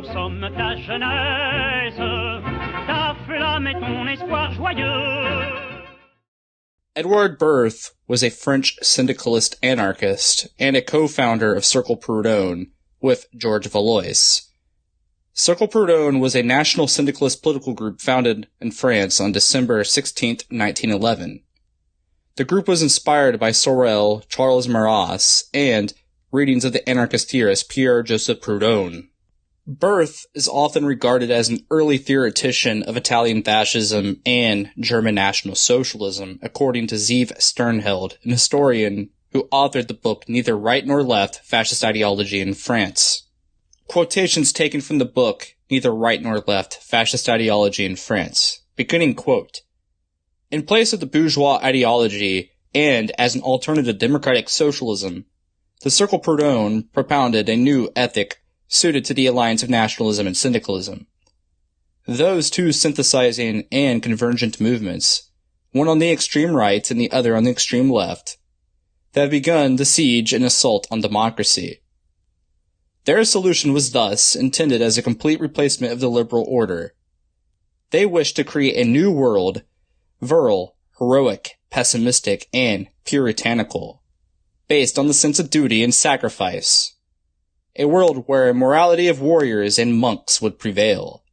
consomme ta jeunesse, ta flamme et ton espoir joyeux. Édouard Berth was a French syndicalist anarchist and a co-founder of Cercle Proudhon with Georges Valois. Cercle Proudhon was a national syndicalist political group founded in France on December 16, 1911. The group was inspired by Sorel, Charles Maurras, and readings of the anarchist theorist Pierre-Joseph Proudhon. Berth is often regarded as an early theoretician of Italian fascism and German National Socialism, according to Zeev Sternheld, an historian who authored the book Neither Right Nor Left, Fascist Ideology in France. Quotations taken from the book Neither Right Nor Left, Fascist Ideology in France. Beginning quote, "In place of the bourgeois ideology, and as an alternative to democratic socialism, the Cercle Proudhon propounded a new ethic suited to the alliance of nationalism and syndicalism. Those two synthesizing and convergent movements, one on the extreme right and the other on the extreme left, that have begun the siege and assault on democracy. Their solution was thus intended as a complete replacement of the liberal order. They wished to create a new world, virile, heroic, pessimistic, and puritanical, based on the sense of duty and sacrifice. A world where a morality of warriors and monks would prevail.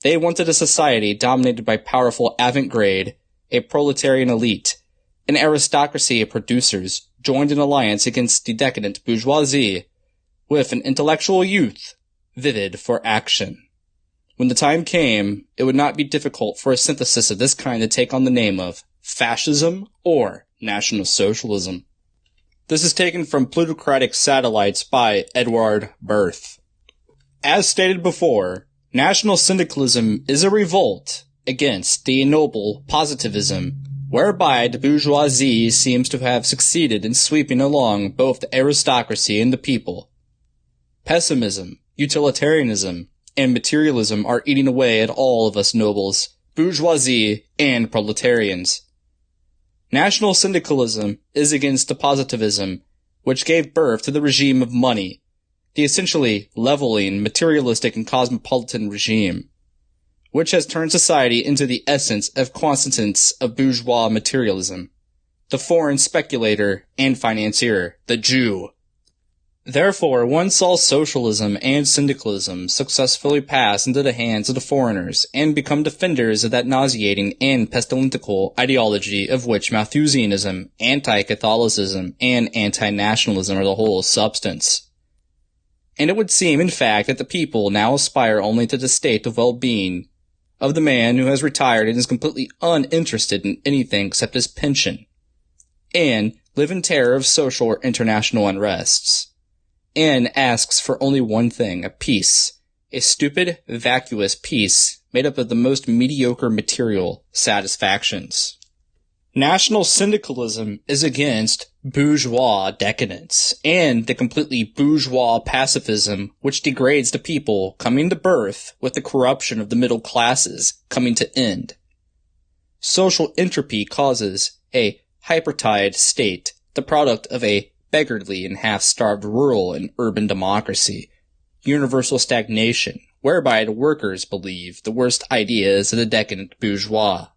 They wanted a society dominated by powerful avant-garde, a proletarian elite, an aristocracy of producers joined in alliance against the decadent bourgeoisie, with an intellectual youth, vivid for action. When the time came, it would not be difficult for a synthesis of this kind to take on the name of fascism or National Socialism." This is taken from Plutocratic Satellites by Édouard Berth. As stated before, National Syndicalism is a revolt against the ignoble positivism whereby the bourgeoisie seems to have succeeded in sweeping along both the aristocracy and the people. Pessimism, utilitarianism, and materialism are eating away at all of us nobles, bourgeoisie, and proletarians. National syndicalism is against the positivism, which gave birth to the regime of money, the essentially leveling, materialistic, and cosmopolitan regime, which has turned society into the essence of constants of bourgeois materialism, the foreign speculator and financier, the Jew. Therefore, one saw socialism and syndicalism successfully pass into the hands of the foreigners and become defenders of that nauseating and pestilential ideology of which Malthusianism, anti-Catholicism, and anti-nationalism are the whole substance. And it would seem, in fact, that the people now aspire only to the state of well-being of the man who has retired and is completely uninterested in anything except his pension, and live in terror of social or international unrests, and asks for only one thing, a peace, a stupid, vacuous peace made up of the most mediocre material satisfactions. National syndicalism is against bourgeois decadence and the completely bourgeois pacifism which degrades the people coming to birth with the corruption of the middle classes coming to end. Social entropy causes a hypertide state, the product of a beggarly and half-starved rural and urban democracy, universal stagnation, whereby the workers believe the worst ideas of the decadent bourgeois.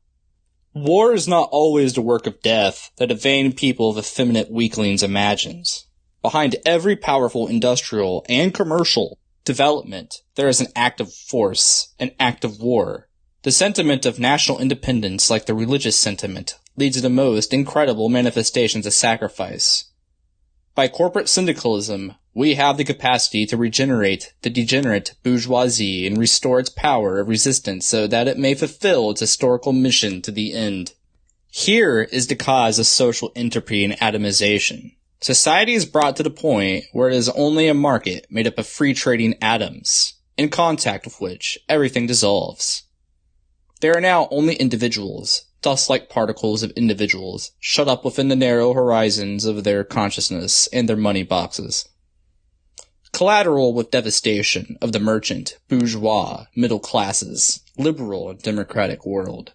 War is not always the work of death that a vain people of effeminate weaklings imagines. Behind every powerful industrial and commercial development, there is an active force, an active war. The sentiment of national independence, like the religious sentiment, leads to the most incredible manifestations of sacrifice. By corporate syndicalism, we have the capacity to regenerate the degenerate bourgeoisie and restore its power of resistance so that it may fulfill its historical mission to the end. Here is the cause of social entropy and atomization. Society is brought to the point where it is only a market made up of free trading atoms, in contact with which everything dissolves. There are now only individuals, dust-like particles of individuals, shut up within the narrow horizons of their consciousness and their money boxes. Collateral with devastation of the merchant, bourgeois, middle classes, liberal and democratic world.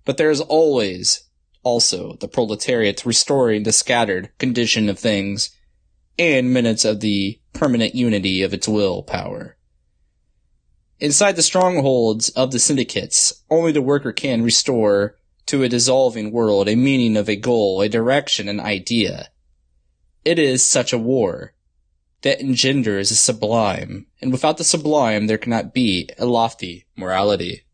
But there is always also the proletariat restoring the scattered condition of things and minutes of the permanent unity of its will power. Inside the strongholds of the syndicates, only the worker can restore to a dissolving world a meaning of a goal, a direction, an idea. It is such a war that engenders a sublime, and without the sublime there cannot be a lofty morality.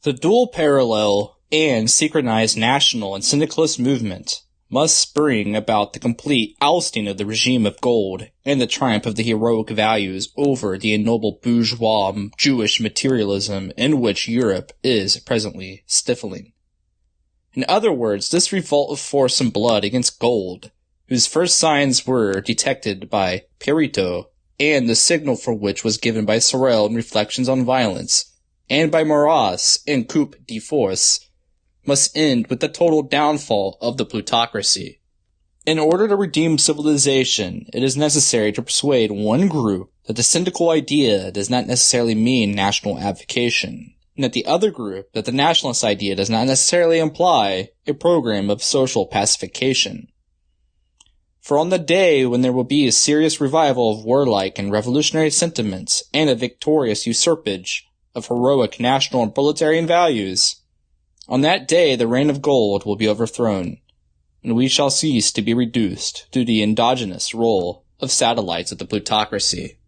The dual parallel and synchronized national and syndicalist movement must bring about the complete ousting of the regime of gold and the triumph of the heroic values over the ignoble bourgeois Jewish materialism in which Europe is presently stifling. In other words, this revolt of force and blood against gold, whose first signs were detected by Perito, and the signal for which was given by Sorel in Reflections on Violence, and by Maurras in Coup de Force, must end with the total downfall of the plutocracy. In order to redeem civilization, it is necessary to persuade one group that the syndical idea does not necessarily mean national advocation, and that the other group that the nationalist idea does not necessarily imply a program of social pacification. For on the day when there will be a serious revival of warlike and revolutionary sentiments and a victorious usurpage of heroic national and proletarian values, on that day the reign of gold will be overthrown, and we shall cease to be reduced to the endogenous role of satellites of the plutocracy.